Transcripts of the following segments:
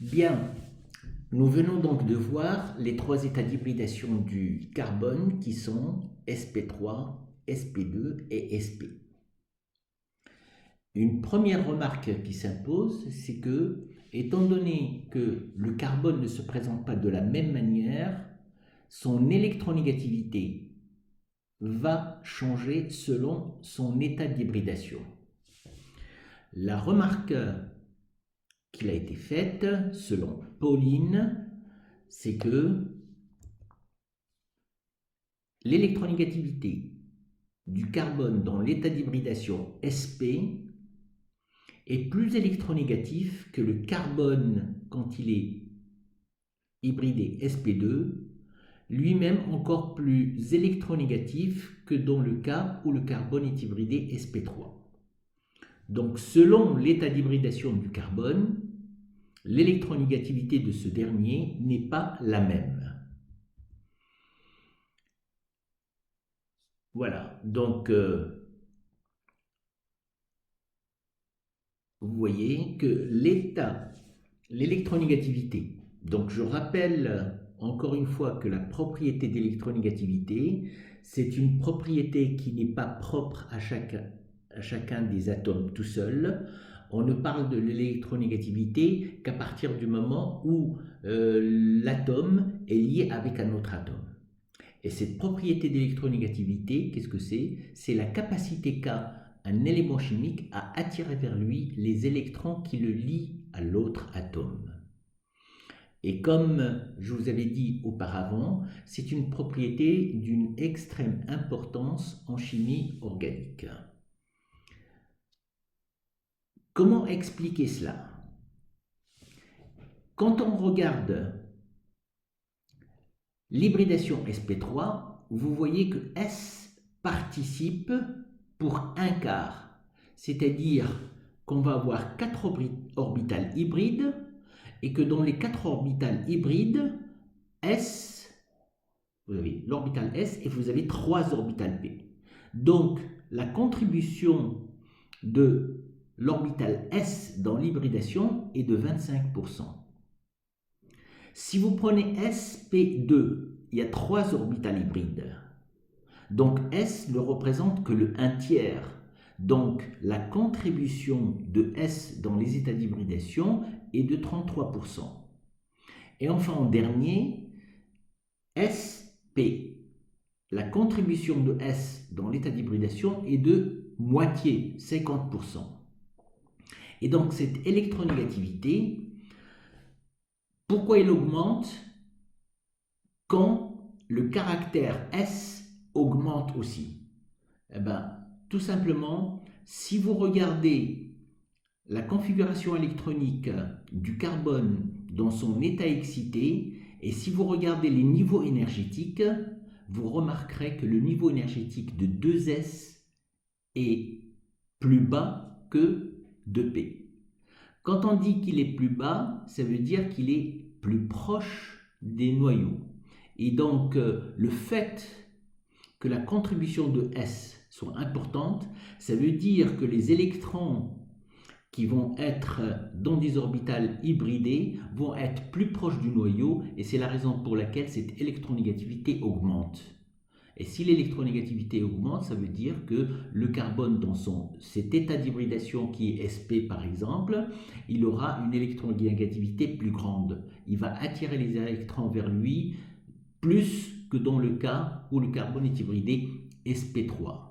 Bien, nous venons donc de voir les trois états d'hybridation du carbone qui sont sp3, sp2 et sp. Une première remarque qui s'impose, c'est que, étant donné que le carbone ne se présente pas de la même manière, son électronégativité va changer selon son état d'hybridation. La remarque qui a été faite, selon Pauline, c'est que l'électronégativité du carbone dans l'état d'hybridation sp est plus électronégatif que le carbone quand il est hybridé sp2, lui-même encore plus électronégatif que dans le cas où le carbone est hybridé sp3. Donc selon l'état d'hybridation du carbone, l'électronégativité de ce dernier n'est pas la même. Voilà, donc vous voyez que l'électronégativité, donc je rappelle encore une fois que la propriété d'électronégativité, c'est une propriété qui n'est pas propre à chacun des atomes tout seul. On ne parle de l'électronégativité qu'à partir du moment où l'atome est lié avec un autre atome. Et cette propriété d'électronégativité, qu'est-ce que c'est? C'est la capacité qu'a un élément chimique à attirer vers lui les électrons qui le lient à l'autre atome. Et comme je vous avais dit auparavant, c'est une propriété d'une extrême importance en chimie organique. Comment expliquer cela? Quand on regarde l'hybridation sp3, vous voyez que S participe pour un quart, c'est-à-dire qu'on va avoir 4 orbitales hybrides et que dans les 4 orbitales hybrides, S, vous avez l'orbital S et vous avez 3 orbitales P. Donc la contribution de l'orbital S dans l'hybridation est de 25%. Si vous prenez sp2, il y a 3 orbitales hybrides. Donc S ne représente que le 1/3. Donc la contribution de S dans les états d'hybridation est de 33%. Et enfin en dernier, SP. La contribution de S dans l'état d'hybridation est de moitié, 50%. Et donc cette électronégativité, pourquoi elle augmente quand le caractère S augmente aussi? Eh bien, tout simplement, si vous regardez la configuration électronique du carbone dans son état excité, et si vous regardez les niveaux énergétiques, vous remarquerez que le niveau énergétique de 2S est plus bas que de P. Quand on dit qu'il est plus bas, ça veut dire qu'il est plus proche des noyaux. Et donc, le fait que la contribution de S soit importante, ça veut dire que les électrons qui vont être dans des orbitales hybridées vont être plus proches du noyau et c'est la raison pour laquelle cette électronégativité augmente. Et si l'électronégativité augmente, ça veut dire que le carbone dans cet état d'hybridation qui est sp par exemple, il aura une électronégativité plus grande. Il va attirer les électrons vers lui plus que dans le cas où le carbone est hybridé sp3.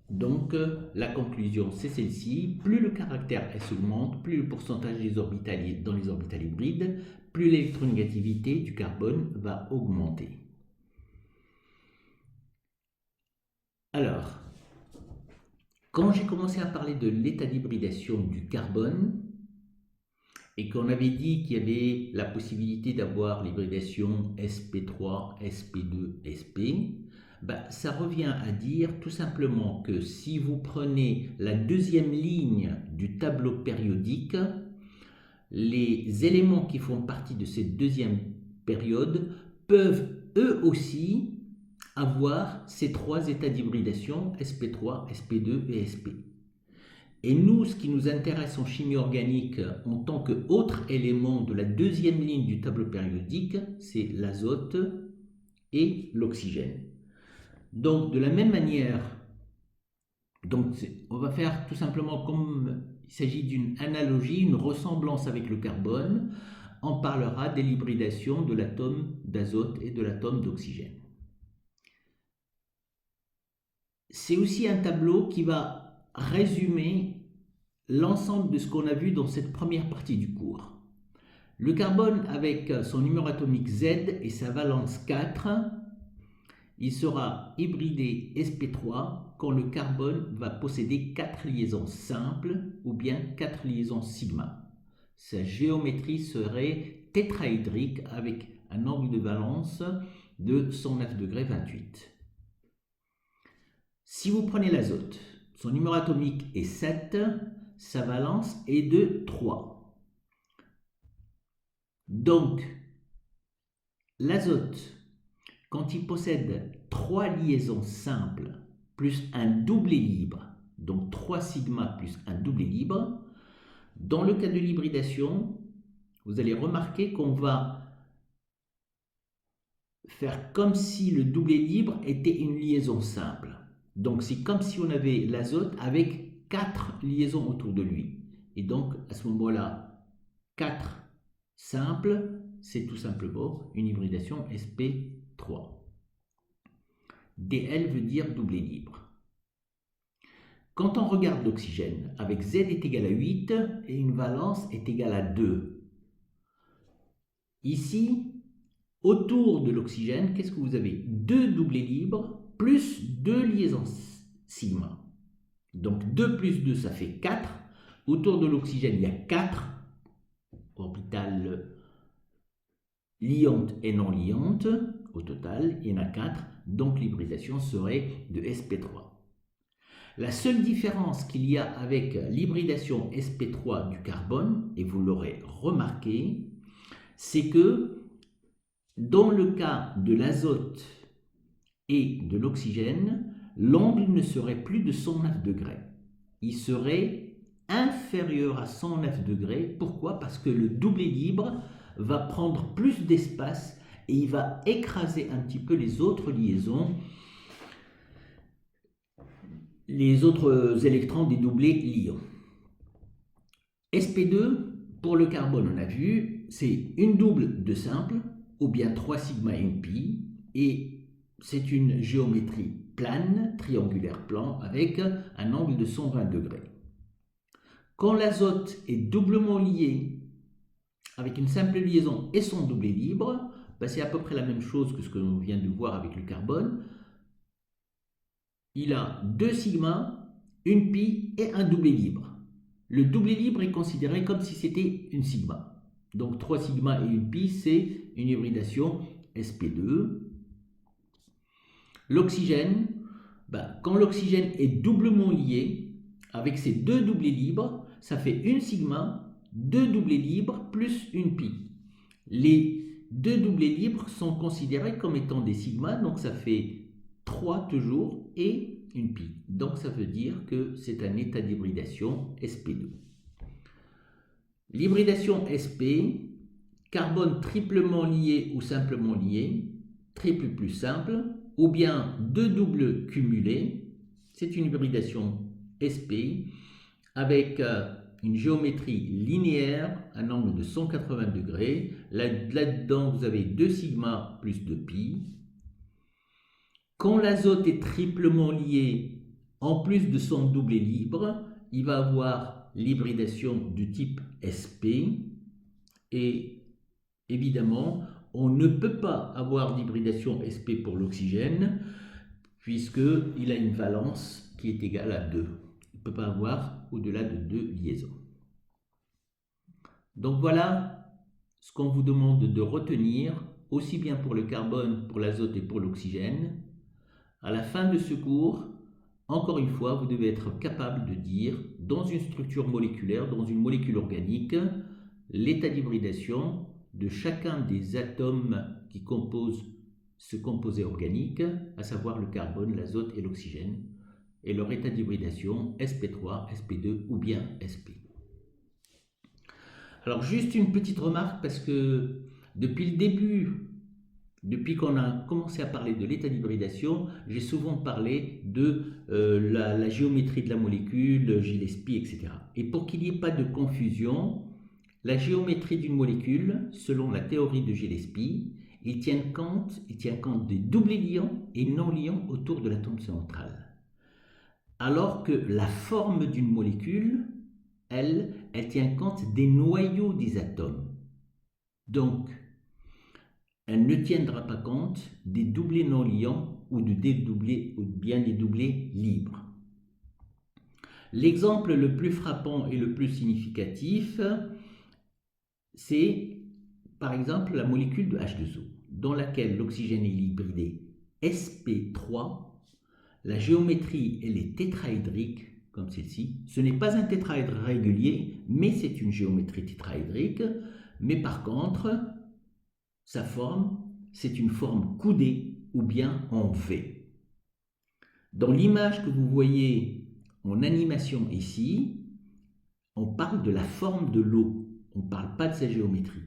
Donc, la conclusion, c'est celle-ci. Plus le caractère S augmente, plus le pourcentage des orbitales dans les orbitales hybrides, plus l'électronégativité du carbone va augmenter. Alors, quand j'ai commencé à parler de l'état d'hybridation du carbone, et qu'on avait dit qu'il y avait la possibilité d'avoir l'hybridation sp3, sp2, sp, ça revient à dire tout simplement que si vous prenez la deuxième ligne du tableau périodique, les éléments qui font partie de cette deuxième période peuvent eux aussi avoir ces 3 états d'hybridation sp3, sp2 et sp. Et nous, ce qui nous intéresse en chimie organique en tant qu'autre élément de la deuxième ligne du tableau périodique, c'est l'azote et l'oxygène. Donc, de la même manière, on va faire tout simplement comme il s'agit d'une analogie, une ressemblance avec le carbone, on parlera de l'hybridation de l'atome d'azote et de l'atome d'oxygène. C'est aussi un tableau qui va résumer l'ensemble de ce qu'on a vu dans cette première partie du cours. Le carbone, avec son numéro atomique Z et sa valence 4, il sera hybridé sp3 quand le carbone va posséder 4 liaisons simples ou bien 4 liaisons sigma. Sa géométrie serait tétraédrique avec un angle de valence de 109 degrés 28. Si vous prenez l'azote, son numéro atomique est 7, sa valence est de 3. Donc, l'azote, quand il possède 3 liaisons simples plus un doublet libre, donc 3 sigma plus un doublet libre, dans le cas de l'hybridation, vous allez remarquer qu'on va faire comme si le doublet libre était une liaison simple. Donc c'est comme si on avait l'azote avec 4 liaisons autour de lui. Et donc à ce moment-là, 4 simples, c'est tout simplement une hybridation sp3. Dl veut dire doublet libre. Quand on regarde l'oxygène, avec Z est égal à 8 et une valence est égale à 2. Ici, autour de l'oxygène, qu'est-ce que vous avez? 2 doublets libres plus 2 liaisons sigma. Donc 2 plus 2, ça fait 4. Autour de l'oxygène, il y a 4 orbitales liantes et non liantes. Au total, il y en a 4. Donc l'hybridation serait de sp3. La seule différence qu'il y a avec l'hybridation sp3 du carbone, et vous l'aurez remarqué, c'est que dans le cas de l'azote et de l'oxygène, l'angle ne serait plus de 109 degrés. Il serait inférieur à 109 degrés. Pourquoi? Parce que le doublet libre va prendre plus d'espace et il va écraser un petit peu les autres liaisons, les autres électrons des doublets liants. sp2, pour le carbone, on a vu, c'est une double de simple, ou bien 3 sigma et une pi, et c'est une géométrie plane, triangulaire plan, avec un angle de 120 degrés. Quand l'azote est doublement lié avec une simple liaison et son doublet libre, ben c'est à peu près la même chose que ce que l'on vient de voir avec le carbone. Il a 2 sigma, une pi et un doublet libre. Le doublet libre est considéré comme si c'était une sigma. Donc 3 sigma et une pi, c'est une hybridation sp2. L'oxygène, quand l'oxygène est doublement lié, avec ces 2 doublets libres, ça fait une sigma, 2 doublets libres plus une pi. Les 2 doublets libres sont considérés comme étant des sigmas, donc ça fait 3 toujours et une pi. Donc ça veut dire que c'est un état d'hybridation sp2. L'hybridation sp, carbone triplement lié ou simplement lié, triple plus simple, ou bien 2 doubles cumulés, c'est une hybridation sp avec une géométrie linéaire, un angle de 180 degrés. Là-dedans, vous avez 2 sigma plus 2 pi. Quand l'azote est triplement lié, en plus de son doublet libre, il va avoir l'hybridation du type sp. Et évidemment, on ne peut pas avoir d'hybridation sp pour l'oxygène, puisqu'il a une valence qui est égale à 2. Il ne peut pas avoir au-delà de 2 liaisons. Donc voilà ce qu'on vous demande de retenir, aussi bien pour le carbone, pour l'azote et pour l'oxygène. À la fin de ce cours, encore une fois, vous devez être capable de dire, dans une structure moléculaire, dans une molécule organique, l'état d'hybridation de chacun des atomes qui composent ce composé organique, à savoir le carbone, l'azote et l'oxygène. et leur état d'hybridation sp3, sp2 ou bien sp. Alors juste une petite remarque parce que depuis le début, depuis qu'on a commencé à parler de l'état d'hybridation, j'ai souvent parlé de la géométrie de la molécule, Gillespie, etc. Et pour qu'il n'y ait pas de confusion, la géométrie d'une molécule, selon la théorie de Gillespie, il tient compte des doublés liants et non liants autour de l'atome central. Alors que la forme d'une molécule, elle tient compte des noyaux des atomes. Donc, elle ne tiendra pas compte des doublés non liants ou bien des doublés libres. L'exemple le plus frappant et le plus significatif, c'est par exemple la molécule de H2O, dans laquelle l'oxygène est hybridé sp3. La géométrie, elle est tétraédrique, comme celle-ci. Ce n'est pas un tétraèdre régulier, mais c'est une géométrie tétraédrique. Mais par contre, sa forme, c'est une forme coudée ou bien en V. Dans l'image que vous voyez en animation ici, on parle de la forme de l'eau, on ne parle pas de sa géométrie.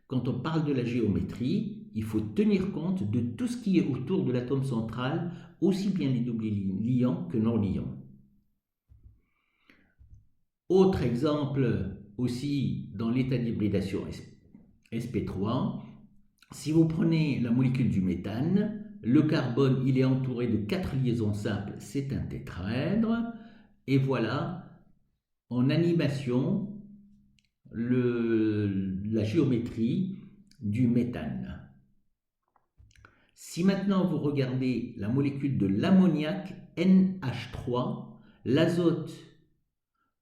Quand on parle de la géométrie, il faut tenir compte de tout ce qui est autour de l'atome central, aussi bien les doublés liants que non liants. Autre exemple aussi dans l'état d'hybridation sp3, si vous prenez la molécule du méthane, le carbone il est entouré de 4 liaisons simples, c'est un tétraèdre, et voilà en animation la géométrie du méthane. Si maintenant vous regardez la molécule de l'ammoniac NH3, l'azote,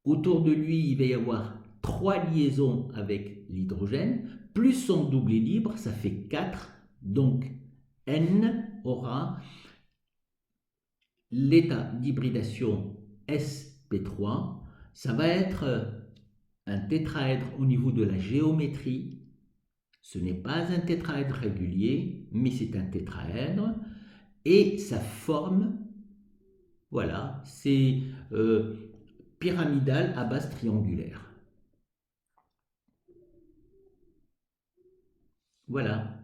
autour de lui il va y avoir 3 liaisons avec l'hydrogène, plus son doublé libre, ça fait 4, donc N aura l'état d'hybridation sp3, ça va être un tétraèdre au niveau de la géométrie. Ce n'est pas un tétraèdre régulier, mais c'est un tétraèdre. Et sa forme, voilà, c'est pyramidal à base triangulaire. Voilà.